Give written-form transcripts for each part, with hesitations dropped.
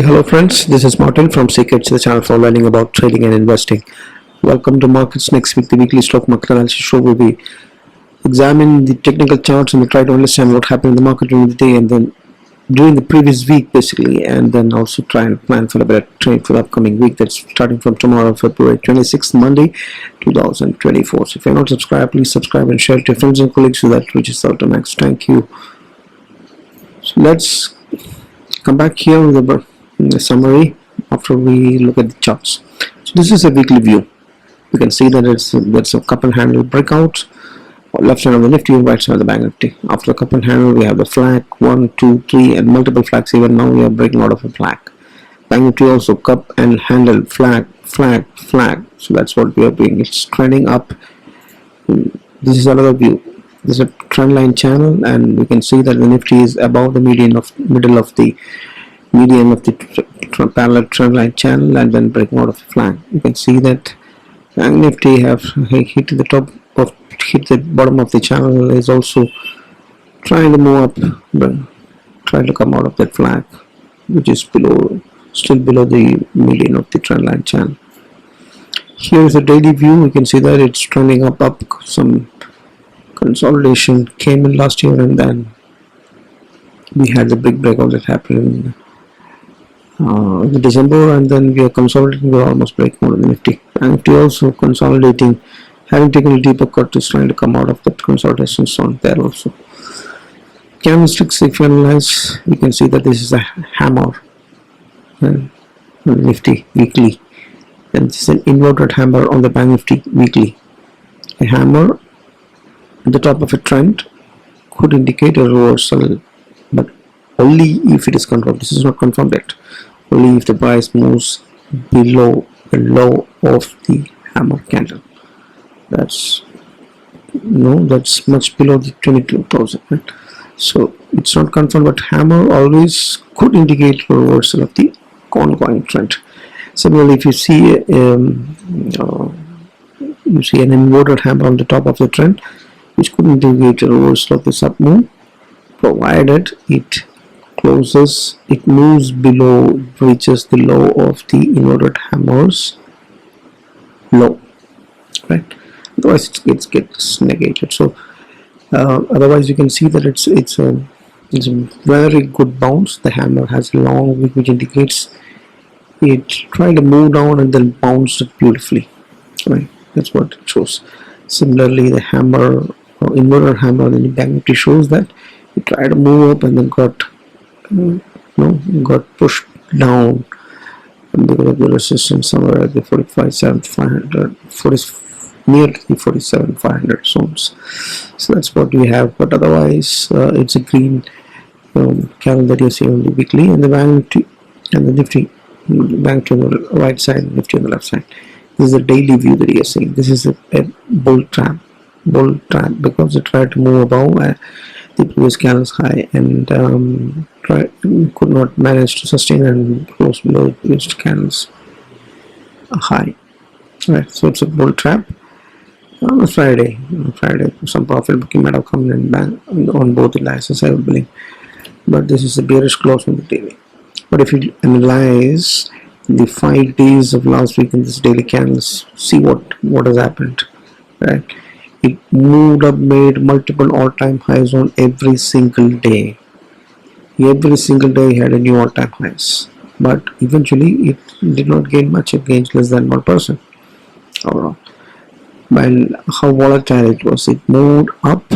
Hello friends, this is Martin from Secrets, the channel for learning about trading and investing. Welcome to Markets Next Week, the weekly stock market analysis show where we examine the technical charts and we try to understand what happened in the market during the day and then during the previous week basically, and then also try and plan for a better trade for the upcoming week that's starting from tomorrow, February 26th, Monday 2024. So if you're not subscribed, please subscribe and share to your friends and colleagues so that reaches out to max. Thank you. So let's come back here with the summary after we look at the charts. So this is a weekly view. You can see that there's a couple handle breakout, left side of the Nifty and right side of the Banknifty. After the couple handle, we have the flag 1, 2, 3, and multiple flags. Even now, we are breaking out of a flag. Banknifty also cup and handle, flag, flag, flag. So that's what we are doing. It's trending up. This is another view. This is a trend line channel, and we can see that the Nifty is above the middle of the parallel trend line channel and then breaking out of the flag. You can see that Nifty have hit the bottom of the channel, is also trying to move up, trying to come out of that flag, which is still below the median of the trend line channel. Here is a daily view. You can see that it's trending up. Some consolidation came in last year, and then we had the big breakout that happened in December, and then we are consolidating. We're almost breaking out of the Nifty. Nifty also consolidating, having taken a deeper cut, is trying to come out of that consolidation zone there also. Candlesticks, if you analyze, you can see that this is a hammer and Nifty weekly, and this is an inverted hammer on the Banknifty weekly. A hammer at the top of a trend could indicate a reversal, but only if it is confirmed. This is not confirmed yet. Only if the price moves below the low of the hammer candle. That's much below the 22,000. Right? So it's not confirmed, but hammer always could indicate a reversal of the ongoing trend. Similarly, if you see an inverted hammer on the top of the trend, which could indicate a reversal of the sub move, provided it moves below, reaches the low of the inverted hammer's low, right? Otherwise it gets negated. So otherwise you can see that it's a very good bounce. The hammer has a long wick, which indicates it tried to move down and then bounced it beautifully, right? That's what it shows. Similarly, the hammer, inverted hammer in the Banknifty, shows that it tried to move up and then got pushed down because of the resistance somewhere at the 45,500, near to the 47,500 zones. So that's what we have. But otherwise, it's a green candle that you see on the weekly, and the Banknifty and the Nifty, Banknifty on the right side, Nifty on the left side. This is a daily view that you are seeing. This is a bull trap because it tried to move above the previous candle's high and could not manage to sustain and close below the previous candle's high. Right, so it's a bull trap. On Friday, some profit booking might have come in on both indices, I would believe. But this is a bearish close on the daily. But if you analyze the 5 days of last week in this daily candles, see what has happened. Right, it moved up, made multiple all-time highs on every single day. Every single day had a new all-time highs, but eventually it did not gain much. It gained less than 1% overall. And how volatile it was. It moved up,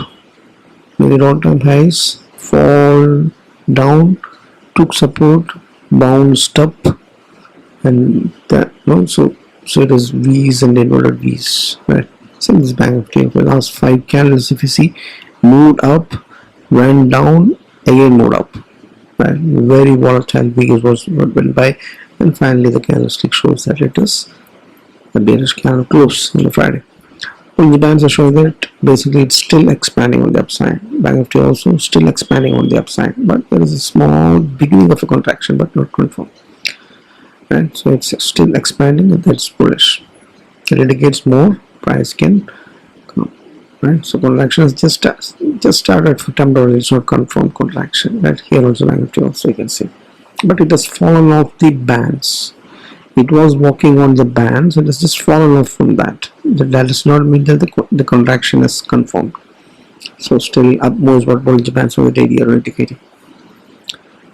made all-time highs, fall down, took support, bounced up, and that so it is V's and inverted V's, right? Same as Banknifty. For the last 5 candles, if you see, moved up, went down, again moved up, right? Very volatile week was what went by, and finally the candlestick shows that it is the bearish candle close on the Friday. Well, the bands are showing that basically it's still expanding on the upside. Banknifty also still expanding on the upside, but there is a small beginning of a contraction, but not confirmed. Right, so it's still expanding, and that's bullish. It indicates more price can come. Right, so contraction has just started for temporary. It's not confirmed contraction. Right, here also Banknifty also you can see. but it has fallen off the bands. It was walking on the bands and has just fallen off from that. That does not mean that the contraction is confirmed. So still up moves what Bollinger Bands over the daily are indicating.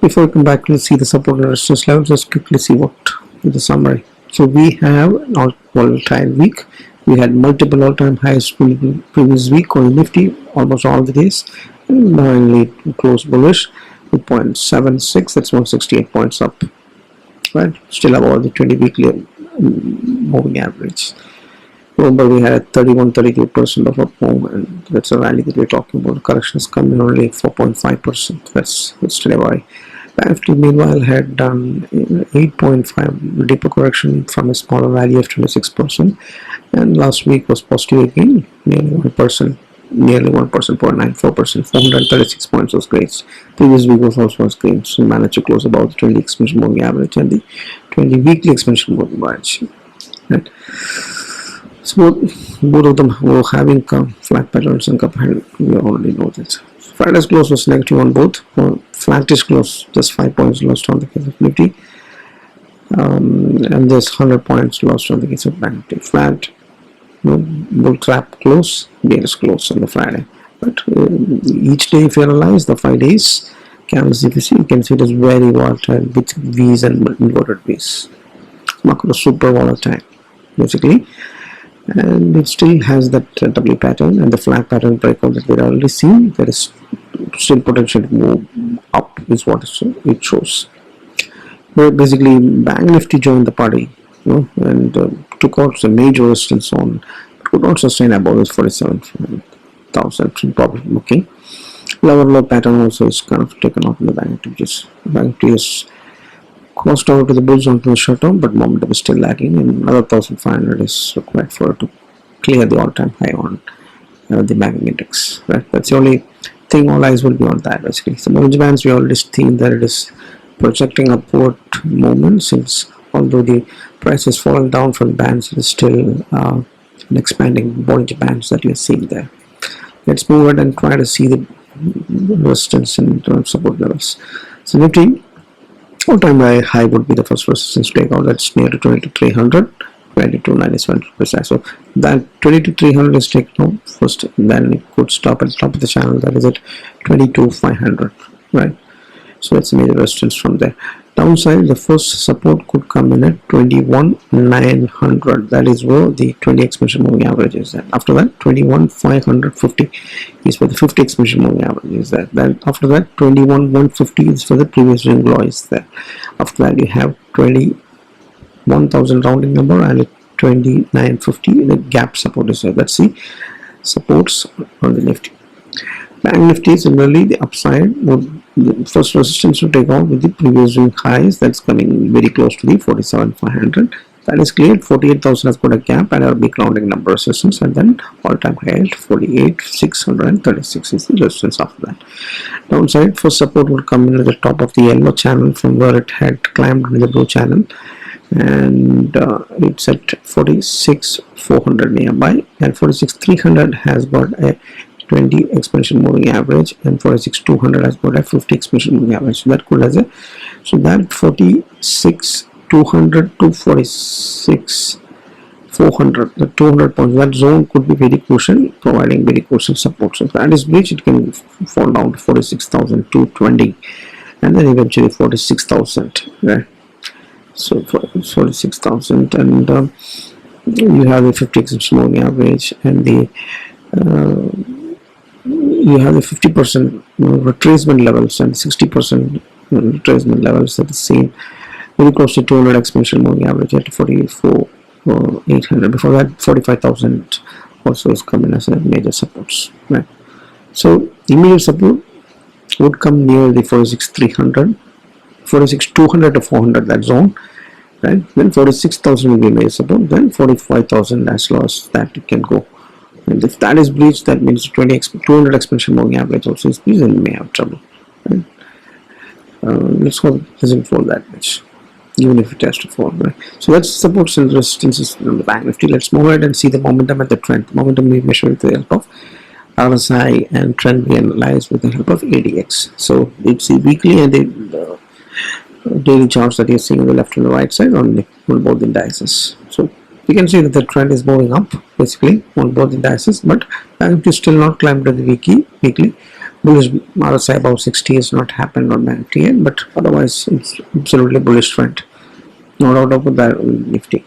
Before we come back to see the support and resistance levels, let's quickly see what is the summary. So we have an volatile week. We had multiple all-time highs previous week on the Nifty, almost all the days, and finally closed bullish with 0.76. That's 168 points up. Right, still above the 20 weekly moving average. Remember, we had a 31-32% of up move, and that's a rally that we're talking about. The correction has come in only 4.5%. That's still a worry. Banknifty meanwhile had done 8.5 deeper correction from a smaller rally of 26%, and last week was positive again, nearly 1%. Nearly 1%, 0.94%, 436 points was great. Previous week was also great, so we managed to close about the 20 exponential moving average and the 20 weekly exponential moving average. Right. So both of them were having flat patterns and cup hand. We already know that. Friday's close was negative on both. Flattish close, just 5 points lost on the case of Nifty, and there's 100 points lost on the case of Banknifty. Flat. Bull trap close, bearish close on the Friday. But each day, if you analyze the 5 days candles, if you see, you can see it is very volatile with V's and inverted V's. Market was super volatile, basically, and it still has that W pattern and the flat pattern breakout that we've already seen. There is still potential to move up, is what it shows. But basically, Banknifty joined the party, and took out some major resistance zone, but could not sustain above this 47,000 probably. Okay, low pattern also is kind of taken off in the Banknifty is crossed over to the bull zone to the short term, but momentum is still lagging, and another 1,500 is required for it to clear the all-time high on the banking index. Right, that's the only thing. All eyes will be on that basically. So Bollinger Bands, we already seen that it is projecting upward movement, since although the price is falling down from the bands, it is still an expanding Bollinger Bands that you're seeing there. Let's move ahead and try to see the resistance and support levels. So Nifty, all-time high would be the first resistance takeout. That's near to 22,300, 2297 precise. So that 22,300 is taken out first, then it could stop at the top of the channel. That is at 22,500, right? So that's a major resistance from there. Downside, the first support could come in at 21,900. That is where the 20 exponential moving average is at. After that, 21,550 is for the 50 exponential moving average is there. Then after that, 21,150 is for the previous ring low is there. After that, you have 21,000 rounding number and 2950 the gap support is there. That's the supports on the Nifty. Banknifty, similarly, the upside would, the first resistance to take out with the previous ring highs. That's coming very close to the 47,500. That is cleared. 48,000 has got a gap and a big rounding number resistance, and then all-time high at 48,636 is the resistance after that. Downside, first support would come in at the top of the yellow channel from where it had climbed in the blue channel, and it's at 46,400 nearby, and 46,300 has got a 20 exponential moving average, and 46,200 has got a 50 exponential moving average. So that could has a, so that 46,200 to 46,400, the 200 points, that zone could be very crucial, providing very crucial support. So if that is breached, it can fall down to 46,220, and then eventually 46,000, right? So 46,000, and you have the 50 exponential moving average, and the you have the 50% retracement levels and 60% retracement levels at the same, very close to 200 exponential moving average at 44,800. Before that, 45,000 also is coming as a major supports, right? So immediate support would come near the 46,300, 46,200 to 400, that zone, right? Then 46,000 will be major support, then 45,000 as low as that it can go. And if that is breached, that means 200 exponential moving average also is breached, and you may have trouble. Right? Let's hope it doesn't fall that much, even if it has to fall. Right? So that's supports and resistances on the Banknifty. Let's move ahead and see the momentum and the trend. The momentum we measure with the help of RSI, and trend we analyze with the help of ADX. So it's the weekly and the daily charts that you're seeing on the left and the right side on both indices. So you can see that the trend is moving up basically on both indices, but Bank is still not climbed to the weekly. Bullish RSI above 60 has not happened on Bank yet, but otherwise it's absolutely bullish trend. No doubt about that on Nifty.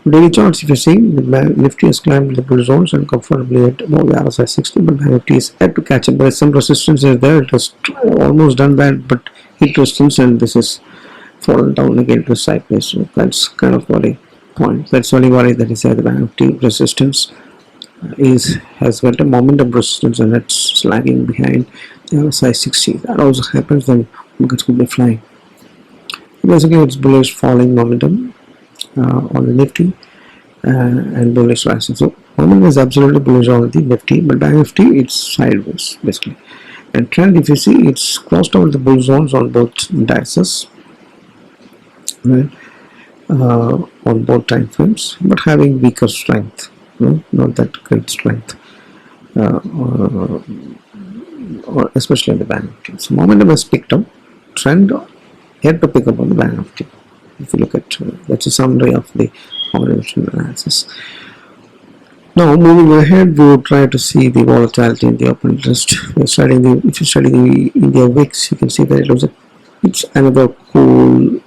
Daily charts, if you see, the Nifty has climbed the bull zones and comfortably at above the RSI 60, but Nifty is yet to catch up. There is some resistance is there. It has almost done that, but hit resistance, and this is fallen down again to sideways. So that's kind of worry point. That's only worry that is the Nifty resistance has got a momentum resistance, and it's lagging behind the RSI 60. That also happens when markets could be flying. Basically, it's bullish falling momentum on the Nifty and bullish rising. So momentum is absolutely bullish on the Nifty, but Bank Nifty it's sideways basically. And trend, if you see, it's crossed over the bull zones on both indices, right? On both time frames, but having weaker strength, not that great strength, or especially on the Bank Nifty. So momentum has picked up, trend yet to pick up on the Bank Nifty. If you look at that's a summary of the fundamental analysis. Now moving ahead, we will try to see the volatility in the open interest. If you study the India VIX, you can see that it's another cool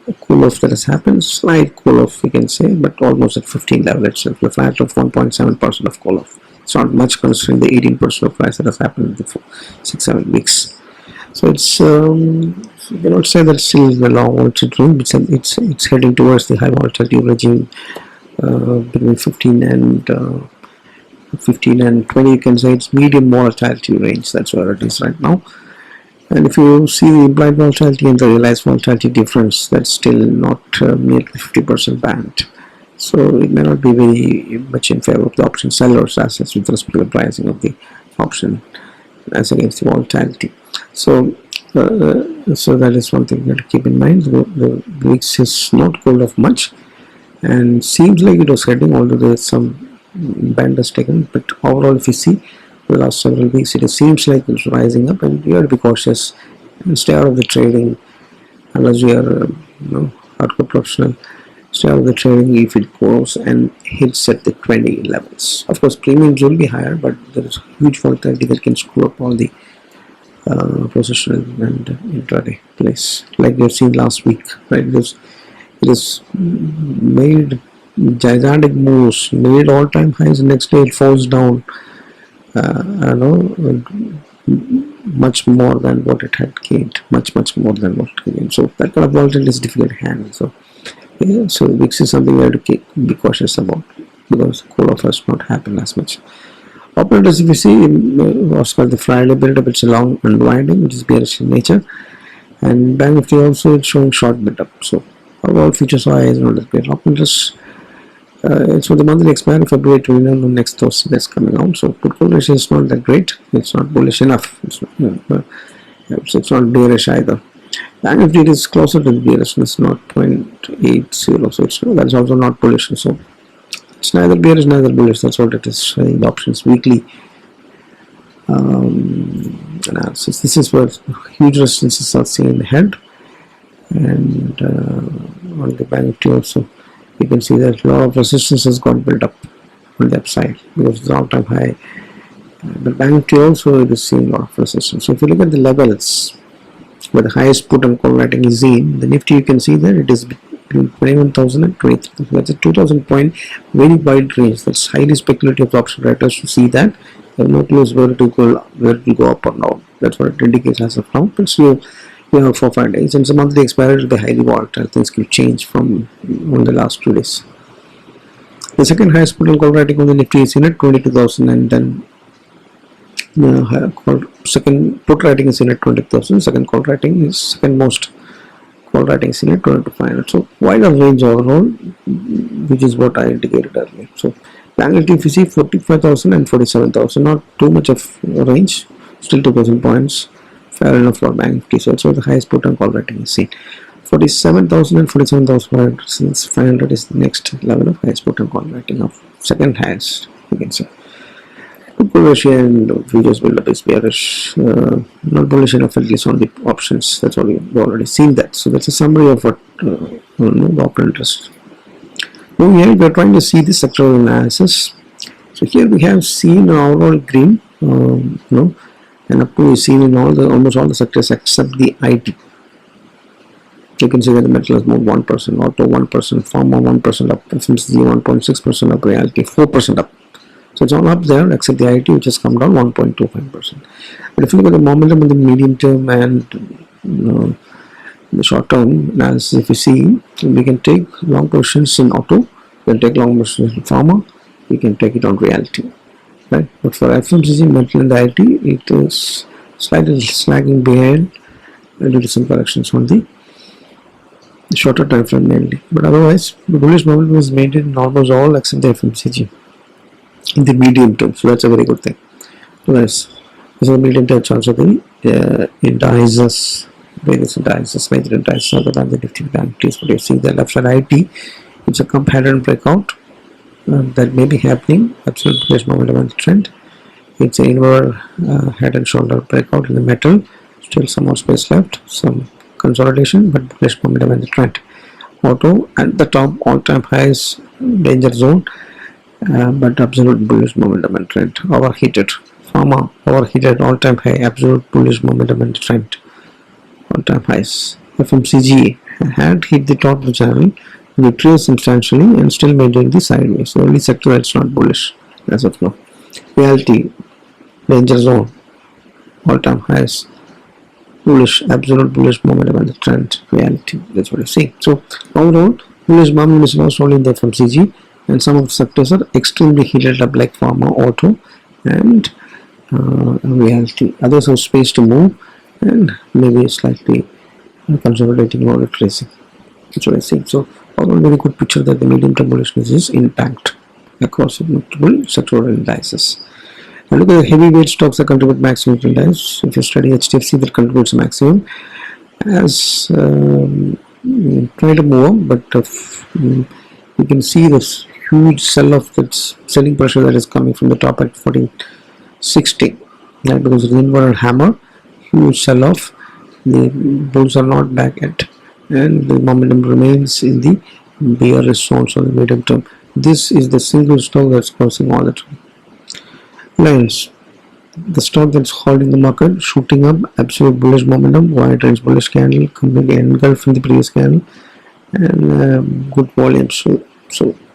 off that has happened. Slight cool off, we can say, but almost at 15 level itself. The flat of 1.7% of cool off. It's not much considering the 18% of rise that has happened in the 6-7 weeks. So it's you cannot say that still is the long volatility range, but it's heading towards the high volatility regime between 15 and 20. You can say it's medium volatility range. That's where it is right now. And if you see the implied volatility and the realized volatility difference, that's still not near the 50% band. So it may not be very much in favor of the option sellers' assets with respect to the pricing of the option as against the volatility. So that is one thing you have to keep in mind. The VIX is not cooled off much, and seems like it was heading, although there is some bend has taken. But overall, if you see the last several weeks, it seems like it's rising up, and you have to be cautious and stay out of the trading unless you are hardcore professional. Stay out of the trading if it goes and hits at the 20 levels. Of course, premiums will be higher, but there is huge volatility that can screw up all the positional and intraday place, like we've seen last week, right? It is made gigantic moves, made all-time highs, and next day it falls down much more than what it had gained, much more than what it gained. So that kind of volatility is difficult to handle. So VIX is something we have to be cautious about, because cool off has not happened as much. Operators, if you see, what's called the Friday build-up, it's a long unwinding, which is bearish in nature, and Bank Nifty also it's showing short build-up. So overall futures high is not that great. Operators, it's for the monthly expiry February 29 on next Thursday that's coming out. So put call ratio is not that great. It's not bullish enough. It's not bearish either. Bank Nifty is closer to the bearishness, not 0.80. So that's also not bullish. So it's neither bearish, neither bullish. That's what it is showing the options weekly analysis. This is where huge resistances are seen in the head, and on the Bank Nifty also, you can see that a lot of resistance has got built up on the upside because it's all-time high. But Bank Nifty also is seeing a lot of resistance. So if you look at the levels where the highest put and call rating is in the Nifty, you can see that it is between 21,000 and 23,000. That's a 2,000 point very wide range. That's highly speculative option writers to see that. They have no clues where it will go up or down. That's what it indicates as of now. But still, you have 4-5 days, and some monthly expiry will be highly volatile. Things can change from on the last 2 days. The second highest put and call rating on the Nifty is in at 22,000, and then second put rating is in at 20,000. Second call rating is second most call rating is in at 20,500. So wider range overall, which is what I indicated earlier. So Bank Nifty, if you see 45,000 and 47,000, not too much of a range, still 2,000 points, fair enough for Bank Nifty. So that's where the highest put and call rating is seen. 47,000 and 47,500 is the next level of highest put and call rating, of second highest, you can say. bullish and futures build up is bearish, not bullish enough at least on the options. That's all we've already seen that. So that's a summary of what the open interest. Now here we are trying to see the sectoral analysis. So here we have seen an overall green, and up to we've seen in almost all the sectors except the IT. You can see that the metal has moved 1%, auto 1%, pharma 1% up, FMCG 1.6% up, reality 4% up. So it's all up there except the IT, which has come down 1.25%. But if you look at the momentum in the medium term and the short term analysis, if you see, we can take long positions in auto, we can take long positions in pharma, we can take it on reality, right? But for FMCG, metal and IT, it is slightly lagging behind due to some corrections on the shorter time frame mainly. But otherwise, the bullish momentum is maintained in almost all except the FMCG in the medium term. So that's a very good thing. So that's the medium term chance of the indices, various indices, major indices other than the Nifty Banknifty. But you see the left side IT, it's a pattern breakout that may be happening. Absolute bullish momentum on the trend. It's an inward head and shoulder breakout in the metal. Still some more space left, some consolidation, but bullish momentum in the trend. Auto at the top, all-time highs, danger zone, but absolute bullish momentum and trend. Overheated. Pharma overheated, all-time high, absolute bullish momentum and trend. All-time highs. FMCG had hit the top of the channel, retraced substantially, and still maintaining the sideways. So only sector that's not bullish as of now. Reality, danger zone, all-time highs. Bullish, absolute bullish momentum and the trend. Reality, that's what I see. So overall, bullish momentum is lost only in the FMCG, and some of the sectors are extremely heated up like pharma, auto, and reality. Others have space to move and maybe slightly consolidating or retracing. That's what I see. So overall, very good picture that the medium term bullishness is intact across multiple sectoral indices. Now look at the heavyweight stocks that contribute maximum to indices. If you study HDFC, that contributes maximum, as try to move up, but you can see this huge sell-off, that's selling pressure that is coming from the top at 1460, right? Because it's an inverted hammer, huge sell-off. The bulls are not back yet, and the momentum remains in the bearish zone on the medium term. This is the single stock that's causing all the trouble. Lions, the stock that's holding the market, shooting up, absolute bullish momentum, wide range bullish candle, completely engulfed from the previous candle, and good volume. So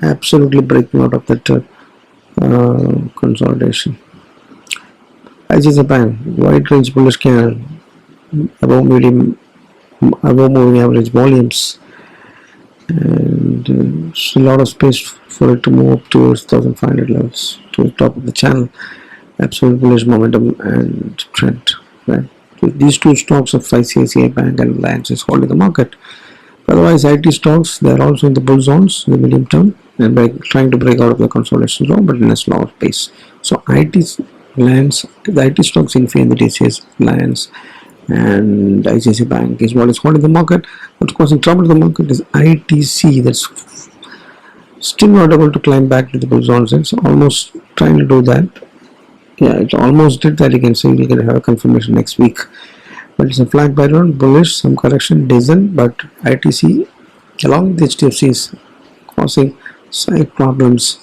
absolutely breaking out of that consolidation. ICICI Bank, wide range bullish candle, above moving average volumes, and a lot of space for it to move up towards 1500 levels to the top of the channel. Absolute bullish momentum and trend, right? So these two stocks of ICICI Bank and Reliance is holding the market. Otherwise, IT stocks, they are also in the bull zones in the medium term and trying to break out of the consolidation zone, but in a slower pace. So Reliance, the IT stocks in the TCS, Reliance, and ICICI Bank is what is holding the market. What's causing trouble to the market is ITC, that's still not able to climb back to the bull zones. It's almost trying to do that. Yeah, it almost did that. You can see we can have a confirmation next week. But it's a flat pattern, bullish, some correction, decent, but ITC along with HDFC is causing slight problems,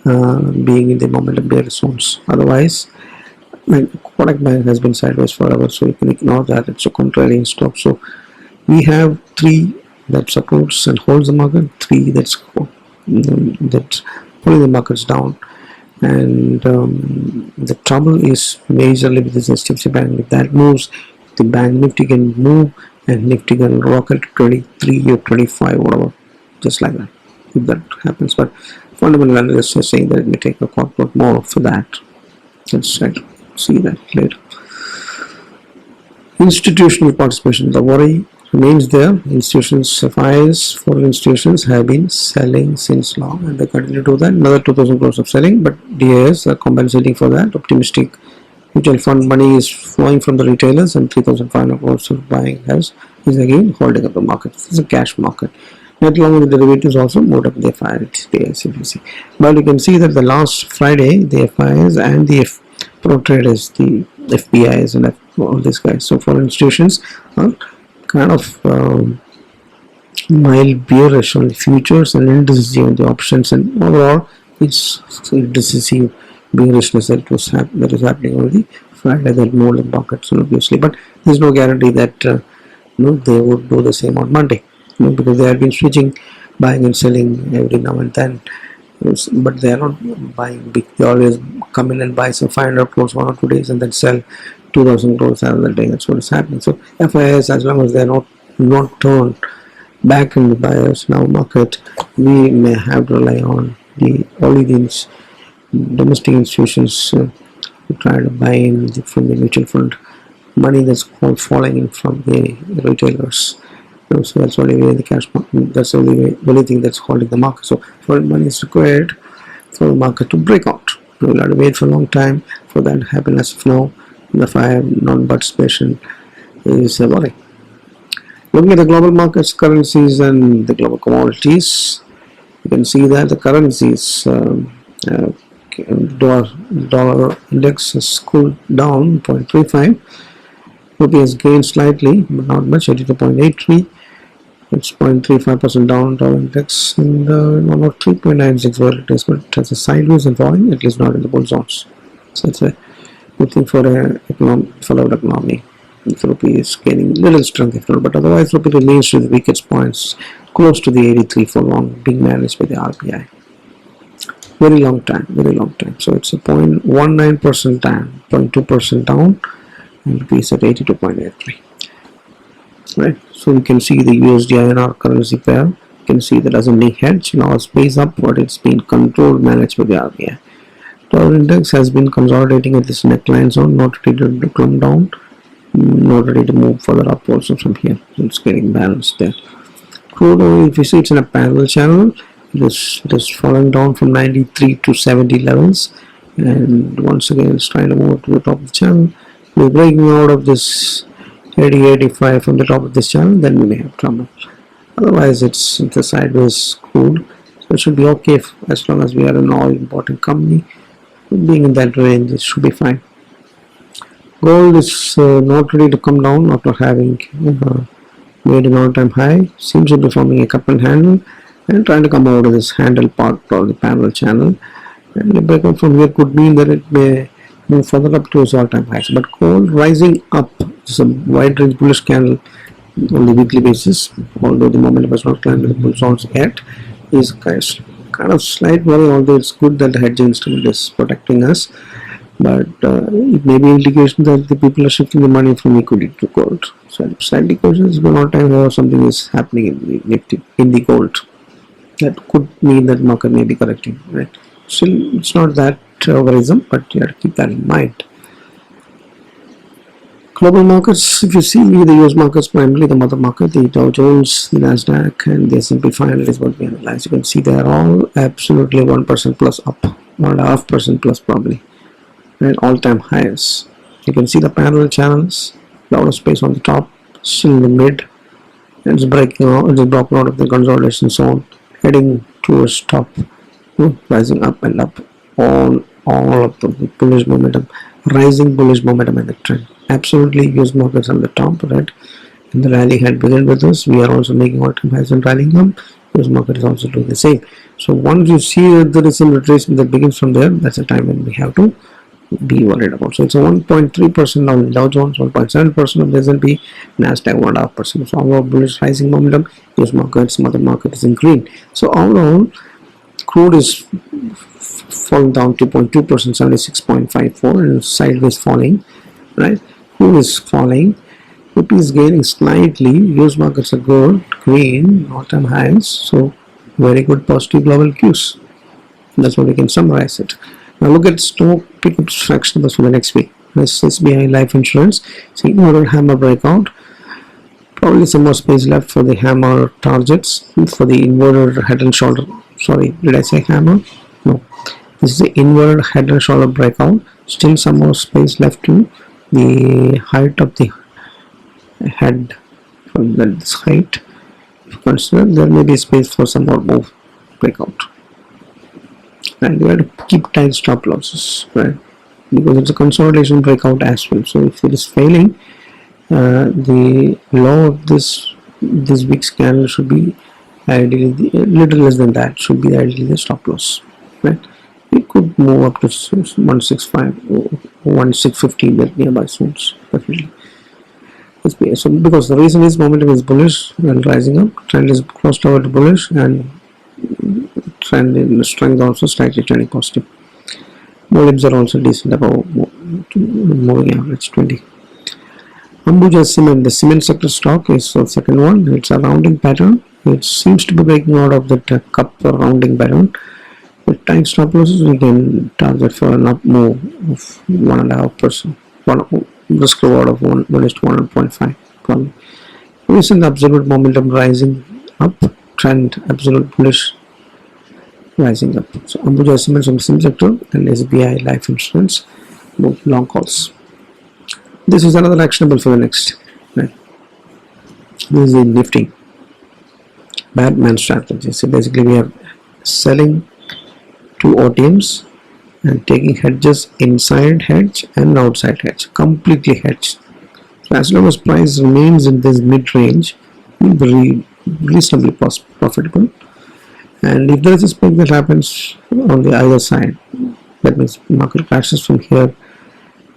being in the momentum bearish zones. Otherwise, Kotak Bank has been sideways forever, so you can ignore that. It's a contrarian stock. So we have 3 that supports and holds the market, 3 that's pulling the markets down, and the trouble is majorly with this HDFC Bank. If that moves, the Banknifty can move and Nifty can rocket to 23 or 25, whatever, just like that, if that happens. But fundamental analysts are saying that it may take a quarter more for that. Let's see that later. Institutional participation, the worry remains there. Institutions, Fyers, foreign institutions have been selling since long, and they continue to do that. Another 2,000 crores of selling, but DIS are compensating for that. Optimistic mutual fund money is flowing from the retailers, and 3,500 crores of buying is again holding up the market. This is a cash market. Not long with the derivatives also moved up the FIs, if you see. But you can see that the last Friday, the FIs and the Pro traders, the FBIs, and all these guys. So foreign institutions are kind of mild bearish on the futures and indices on the options, and overall it's decisive bearishness that is happening on the Friday that moved the markets obviously. But there's no guarantee that they would do the same on Monday, because they have been switching, buying and selling every now and then. But they are not buying big. They always come in and buy some 500 crores 1 or 2 days and then sell 2,000 crores another day. That's what is happening. So FIS, as long as they are not turned back in the buyers now market, we may have to rely on only these domestic institutions to try to buy in from the mutual fund money that's falling in from the retailers. So that's only way the cash market, that's the only thing that's holding the market. So foreign money is required for the market to break out. We'll have to wait for a long time for that to happen. As of now, the fire non-participation is a worry. Looking at the global markets, currencies, and the global commodities, you can see that the currencies, dollar index has cooled down 0.35. Rupee has gained slightly, but not much, 82.83. It's 0.35% down, dollar index, and about 3.96 where it is, but it has a sideways and falling, at least not in the bull zones. So it's a good thing for a followed economy. The rupee is gaining little strength, if not, but otherwise rupee remains to the weakest points, close to the 83 for long, being managed by the RBI. Very long time. So it's a 0.19% down, 0.2% down, and rupee is at 82.83. Right. So we can see the USD INR currency pair. You can see that doesn't need hedge. Now it's space upward. It's been controlled, managed by the RBI. Dollar index has been consolidating at this neckline zone, not ready to come down, not ready to move further up also from here. So it's getting balanced there. Crude oil, if you see, it's in a parallel channel. It is falling down from 93 to 70 levels, and once again it's trying to move to the top of the channel. We're breaking out of this 80-85 from the top of this channel, then we may have trouble. Otherwise it's the sideways crude, so it should be okay as long as we are an all important company. Being in that range, it should be fine. Gold is not ready to come down after having made an all-time high. Seems to be forming a cup and handle and trying to come out of this handle part or the parallel channel. And the breakout from here could mean that it may move further up to its all-time highs. But gold rising up, it's a wide range bullish candle on the weekly basis, although the momentum has not climbed to the bull zones yet, is kind of slight worry, although it's good that the hedging instrument is protecting us. But it may be indication that the people are shifting the money from equity to gold. So slightly cautious, but all time or something is happening in the Nifty, in the gold. That could mean that market may be correcting, right? Still, it's not that worrisome, but you have to keep that in mind. Global markets, if you see the US markets, primarily the mother market, the Dow Jones, the Nasdaq, and the S&P 500 is what we analyze. You can see they are all absolutely 1% plus up, 1.5% plus probably, and all-time highs. You can see the parallel channels, a lot of space on the top, still in the mid, and it's breaking out, it's broken out of the consolidation zone, heading towards top, rising up and up. All of the bullish momentum, rising bullish momentum in the trend. Absolutely, US markets on the top, right? And the rally had begun with us. We are also making all-time highs and rallying up. US market is also doing the same. So once you see that there is some retracement that begins from there, that's the time when we have to be worried about. So it's a 1.3% on Dow Jones, 1.7% on the S&P, Nasdaq 1.5%. So overall bullish rising momentum. US markets, mother market is in green. So overall, crude is falling down 2.2%, 76.54, and sideways falling, right? Crude is falling, rupee is gaining slightly, US markets are good, green, all-time highs, so very good positive global cues. That's what we can summarize it. Now look at stock pickup fractions for the next week. This SBI Life Insurance, see another hammer breakout, probably some more space left for the hammer targets, for the inverted head and shoulder. Sorry, did I say hammer? No, this is the inverted head and shoulder breakout. Still some more space left to the height of the head. From this height, if you consider, there may be space for some more move breakout, and you have to keep tight stop losses, right? because it's a consolidation breakout as well. So if it is failing, the low of this week's candle should be ideally a little less than that, should be ideally the stop loss, right? It could move up to 165 or 1650 nearby zones, definitely. So because the reason is momentum is bullish and rising up, trend is close to bullish, and trend in strength also slightly turning positive. Volumes are also decent, above moving average 20. Ambuja Cement, the cement sector stock is the second one. It's a rounding pattern. It seems to be breaking out of that cup or rounding pattern. With tight stop losses, we can target for an up move of 1.5%. Risk reward of 1:1.5 probably. Recent absolute momentum rising up, trend absolute bullish rising up. So Ambuja Cement from the cement sector and SBI Life Insurance, both long calls. This is another actionable for the next. Right? This is the Nifty Batman strategy. So basically, we are selling two OTMs and taking hedges inside hedge and outside hedge, completely hedged. So as long as price remains in this mid range, we'll be reasonably profitable. And if there is a spike that happens on the other side, that means market crashes from here,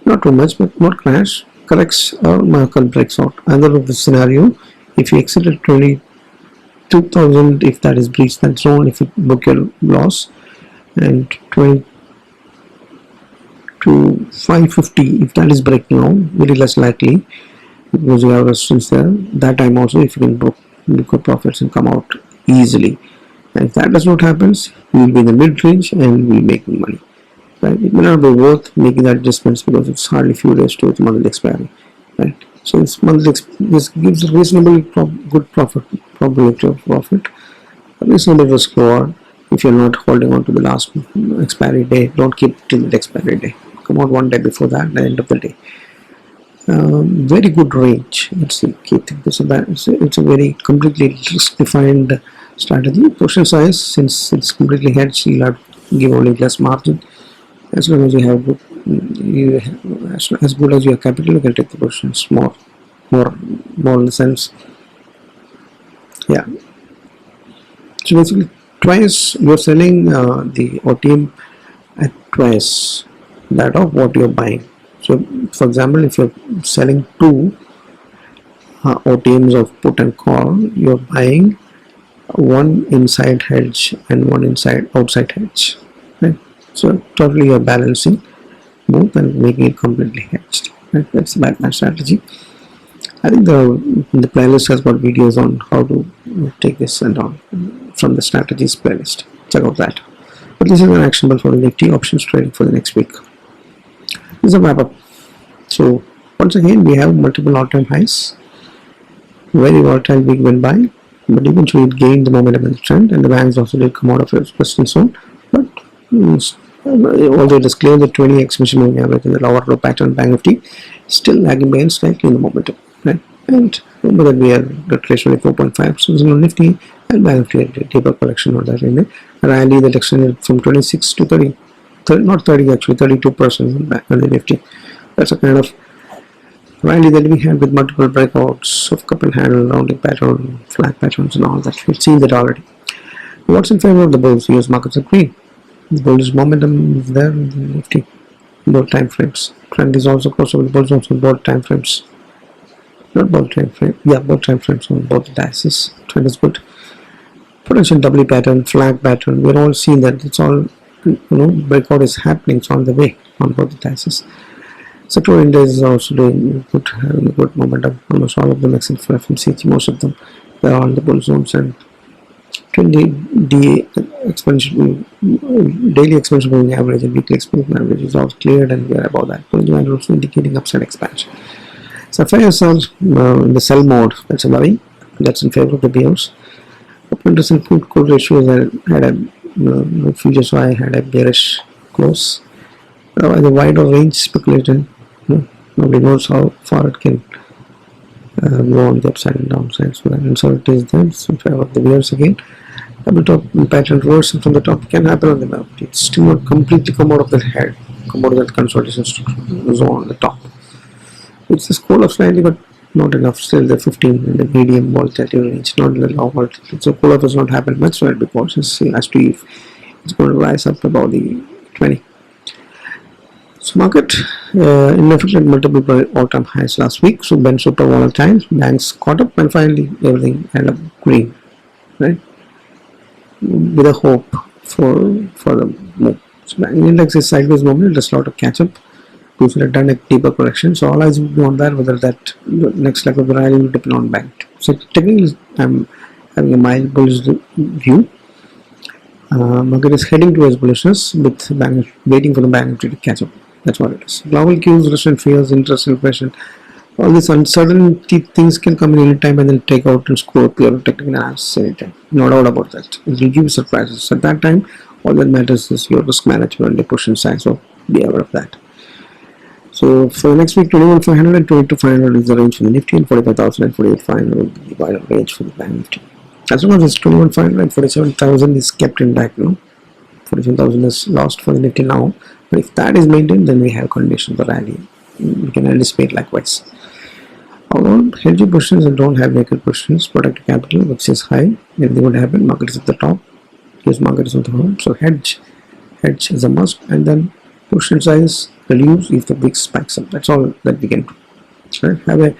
not too much, but not crash, corrects or market breaks out. Under of the scenario, if you exit at 22,000, if that is breached that zone, if you book your loss, and 20 to 550, if that is breaking out, very less likely because you have resistance there. That time also, if you can book your profits and come out easily. And if that does not happen, you will be in the mid range and you will be making money. Right? It may not be worth making that adjustments because it's hardly few days to its monthly expiry. Right? So this gives a reasonably good probability of profit, a reasonable risk reward. If you're not holding on to the last expiry day, don't keep till the expiry day. Come out one day before that, the end of the day. Very good range. It's the key thing. It's a very completely risk-defined strategy. Portion size, since it's completely hedged, you'll have to give only less margin. As long as you have good, as good as your capital, you can take the positions more in the sense. Yeah. So basically, twice you're selling the OTM at twice that of what you're buying. So, for example, if you're selling two OTMs of put and call, you're buying one inside hedge and one outside hedge. Right? So totally you're balancing both and making it completely hedged. Right? That's the Batman strategy. I think the playlist has got videos on how to take this and on from the strategies playlist. Check out that. But this is an actionable for the Nifty options trading for the next week. This is a wrap up. So once again, we have multiple all-time highs. Very volatile week went by, but eventually it gained the momentum in the trend, and the banks also did come out of its resistance zone. But although it is clear that 20x mission moving average in the lower low pattern Banknifty still lagging behind slightly in the momentum. Right? And remember that we are retraced 24.5% on Nifty and Banknifty had a deeper correction on that in a rally that extended from 26 to 30, not 30 actually, 32% back on the Nifty. That's a kind of rally that we had with multiple breakouts of cup and handle, rounding pattern, flat patterns and all that. We've seen that already. What's in favor of the bulls? US markets are green. The bullish momentum is there in the Nifty. Both time frames. Trend is also close over the bulls also both time frames. Not both time frame. Yeah, both time frames on both the indices. Trend is good. Potential doubly pattern, flag pattern. We're all seeing that it's all, breakout is happening. It's on the way on both the indices. Sector indices are also doing good, having a good momentum. Almost all of them except for FMCG, most of them they are on the bull zones, and 20-day exponential daily exponential moving average and weekly exponential average is all cleared, and we are above that. But are also indicating upside expansion. So Fyers are in the sell mode. That's a worry. That's in favor of the bears. Interest and put call ratios had a futures I had a bearish close. The wider range speculated. Nobody knows how far it can go on the upside and downside. So that uncertainty is there. So in favor of the bears again. Double top pattern reversal from the top can happen on the map. It's still not completely come out of the head. about that consolidation zone on the top. It's a cool of slightly, but not enough. Still the 15 in the medium volatility range, not in the low volatility. So cool off has not happened much, so I'll be cautious as to if it's going to rise up above the 20. So market inflicted multiple all-time highs last week. So been super volatile. Banks caught up, and finally everything ended up green, right? With a hope for the move. So bank index is sideways movement. There's a lot of catch up. Those have done a deeper correction. So all eyes will be on that. Whether that next leg of the rally will depend on bank. So technically, I'm having a mild bullish view. Market is heading towards bullishness with bank waiting for the bank to catch up. That's what it is. Global cues, recent fears, interest, inflation, all these uncertainty things can come in any time and then take out and score pure technical analysis anytime. No doubt about that. It will give you surprises. At that time, all that matters is your risk management and your push inside. So be aware of that. So for next week, 21,500 and 22,500 is the range for the Nifty, and 45,000 and 48,500 will be the wider range for the Banknifty. As long as it's 21,500 and 47,000 is kept intact, 47,000 is lost for the Nifty now. But if that is maintained, then we have conditions for rally. We can anticipate likewise. Although hedge positions and don't have naked positions, protect capital, which is high. Anything would happen, market is at the top. Yes, market is at the bottom. So hedge is a must, and then position size reduce if the big spikes up. That's all that we can do. Right? Have a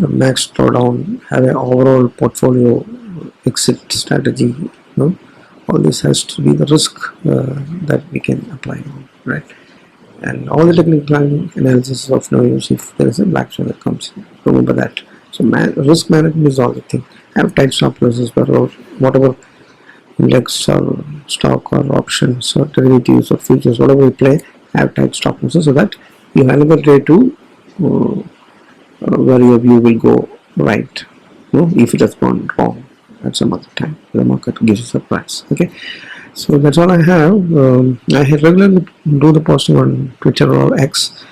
max drawdown, have an overall portfolio exit strategy. All this has to be the risk that we can apply on, right? And all the technical analysis is of no use if there is a black swan that comes in. Remember that. So risk management is all the thing. Have tight stop losses, but whatever index or stock or options or derivatives or futures, whatever you play, have tight stop losses so that you have another day to where your view will go right. If it has gone wrong at some other time, the market gives you a surprise. Okay, so that's all I have. I regularly do the posting on Twitter or X,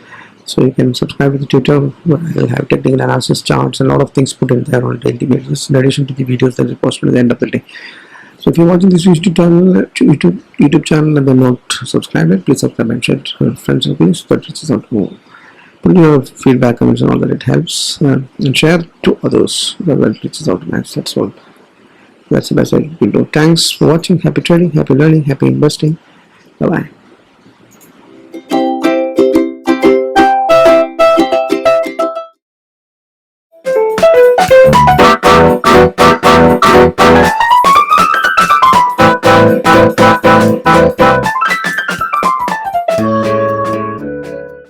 so you can subscribe to the Twitter. I'll have technical analysis charts and a lot of things put in there on a daily basis, in addition to the videos that are posted at the end of the day. So if you're watching this YouTube channel and they're not subscribed, please subscribe and share it with friends and colleagues so that reaches out more. Put your feedback, comments, and all that, it helps, and share to others that it reaches out to match. That's all. That's the best I can do. Thanks for watching. Happy trading, happy learning, happy investing. Bye bye.